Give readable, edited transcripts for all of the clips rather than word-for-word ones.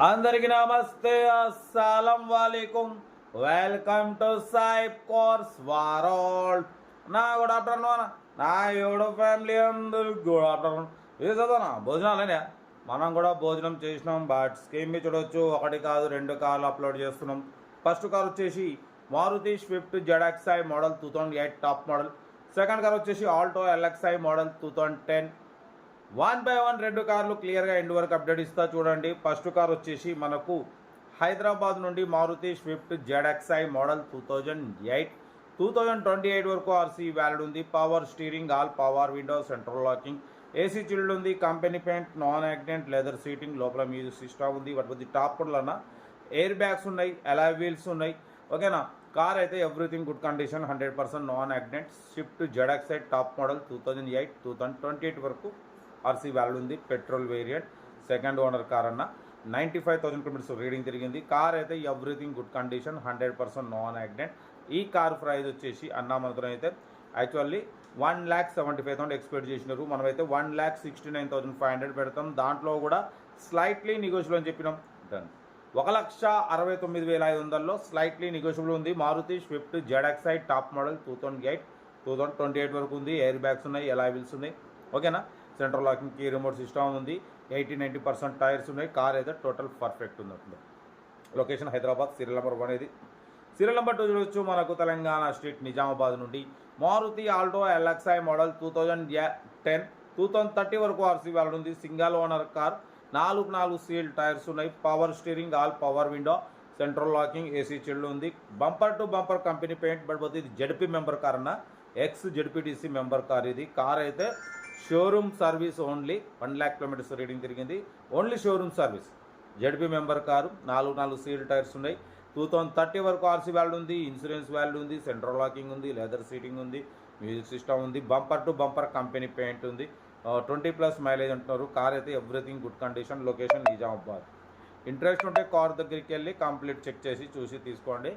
అందరికి నమస్తే, అస్సలం వాలేకుం. వెల్కమ్ టు సాయిబ్ కోర్స్ వరల్డ్. నా గుడ్ ఆఫ్టర్నూన్ నా యూట్యూబ్ ఫ్యామిలీ అందరికి గుడ్ ఆఫ్టర్నూన్. ఇది చదువునా భోజనాలనే మనం కూడా భోజనం చేసినాం. బట్ స్కీమ్ మీ చూడవచ్చు, ఒకటి కాదు 2 కార్లు అప్లోడ్ చేస్తున్నాం. ఫస్ట్ కార్ వచ్చేసి Maruti Swift ZXi model 2008 top model. Second car వచ్చేసి ఆల్టో LXi మోడల్ 2010. 1 by 1 2 కార్లు క్లియర్గా ఎండ్ వరకు అప్డేట్ ఇస్తా చూడండి. ఫస్ట్ కార్ వచ్చేసి మనకు హైదరాబాద్ నుండి మారుతి స్విఫ్ట్ ZXi మోడల్ 2008 2028 వరకు ఆర్సీ వ్యాలిడ్ ఉంది. Power steering, all power window, central locking, AC chilled ఉంది, company paint, non accident, leather seating, లోపల మ్యూజిక్ సిస్టమ్ ఉంది. వాటి కొద్ది టాప్ అన్న ఎయిర్ బ్యాగ్స్ ఉన్నాయి, అలాయ్ వీల్స్ ఉన్నాయి. ఓకేనా, కార్ అయితే everything good condition, 100% non accident. Swift ZXi top model 2008 2028 వరకు ఆర్సీ వ్యాలిడ్ ఉంది. Petrol variant, second owner car అన్న. 95,000 కిలోమీటర్స్ రీడింగ్ తిరిగింది. కార్ అయితే everything good condition, 100% non accident. ఈ కార్ ప్రైస్ వచ్చేసి అన్న మనతో అయితే యాక్చువల్లీ 1,75,000 ఎక్స్పెక్ట్ చేసినారు. మనమైతే 1,69,500 పెడతాం. దాంట్లో కూడా స్లైట్లీ నెగోషియబుల్ అని చెప్పినాం. డన్. 1,69,500లో స్లైట్లీ నెగోషియబుల్ ఉంది. Maruti Swift ZXi top model 2008 2028 వరకు ఉంది. ఎయిర్ బ్యాగ్స్ ఉన్నాయి, అలాయ్ వీల్స్ ఉన్నాయి. ఓకేనా, central locking, key remote system ఉంది. 80-90% టైర్స్ ఉన్నాయి. కార్ అయితే టోటల్ పర్ఫెక్ట్ ఉంది. లొకేషన్ హైదరాబాద్. సీరియల్ నెంబర్ 1 ఇది. సీరియల్ నెంబర్ 2 చూడవచ్చు మనకు తెలంగాణ స్టేట్ నిజామాబాద్ నుండి మారుతి ఆల్టో LXi మోడల్ 2010 2030 వరకు ఆర్సీ వ్యాలిడ్ ఉంది. Single owner car, 4 seal tyres ఉన్నాయి. Power steering, all power window, central locking, AC chilled ఉంది. Bumper to bumper company paint. But ఇది ZP member car అన్న, ex ZPTC member car ఇది. Car అయితే showroom service only, 1 lakh kilometres reading తిరిగింది. Only showroom service. ZP member car, 4 seal tyres ఉన్నాయి. 2030 వరకు RC valid ఉంది. Insurance valid ఉంది. Central locking ఉంది, లెదర్ సీటింగ్ ఉంది, మ్యూజిక్ సిస్టమ్ ఉంది. Bumper to bumper company paint ఉంది. 20+ మైలేజ్ అంటున్నారు. కార్ అయితే everything good condition. Location Nizamabad. Interest ఉంటే కార్ దగ్గరికి వెళ్ళి కంప్లీట్ చెక్ చేసి చూసి తీసుకోండి.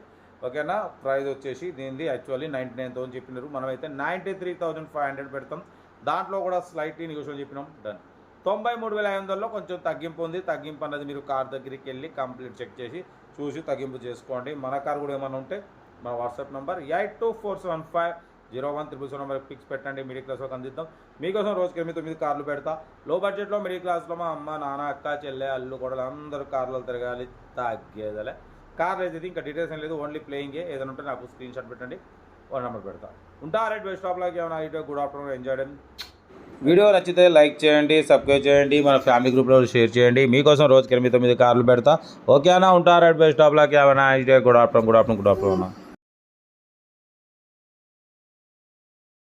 ఓకేనా, ప్రైస్ వచ్చేసి దీనిది యాక్చువల్లీ 99,000 చెప్పినారు. మనమైతే 93,500 పెడతాం. దాంట్లో కూడా స్లైట్లీ నెగోషియబుల్ చెప్పినాం. డన్. 93,500లో కొంచెం తగ్గింపు ఉంది. తగ్గింపు అన్నది మీరు కార్ దగ్గరికి వెళ్ళి కంప్లీట్ చెక్ చేసి చూసి తగ్గింపు చేసుకోండి. మన కార్ కూడా ఏమైనా ఉంటే మన వాట్సాప్ నెంబర్ 8247501777 నెంబర్ పిక్స్ పెట్టండి. మిడిల్ క్లాస్ వాళ్ళకి అందిద్దాం. మీకోసం రోజుకి 8-9 కార్లు పెడతా. లో బడ్జెట్లో మిడిల్ క్లాస్లో మా అమ్మ, నాన్న, అక్క, చెల్లె, అల్లు కూడా అందరూ కార్లలో తిరగాలి, తగ్గేదలే. కార్లు అయితే ఇంకా డీటెయిల్స్ ఏం లేదు, ఓన్లీ ప్లేయింగే. ఏదైనా ఉంటే నాకు స్క్రీన్ షాట్ పెట్టండి, 1 నెంబర్ పెడతా. ఉంటా. Right, best of luck. ఏమైనా అయితే గుడ్ ఆఫ్టర్నూన్, ఎంజాయ్ చేయండి. వీడియో నచ్చితే లైక్ చేయండి, సబ్స్క్రైబ్ చేయండి, మన ఫ్యామిలీ గ్రూప్లో షేర్ చేయండి. మీకోసం రోజుకి 8-9 కార్లు పెడతా. ఓకేనా, ఉంటా. Right, best of luck. ఏమైనా అయితే గుడ్ ఆఫ్టర్నూన్.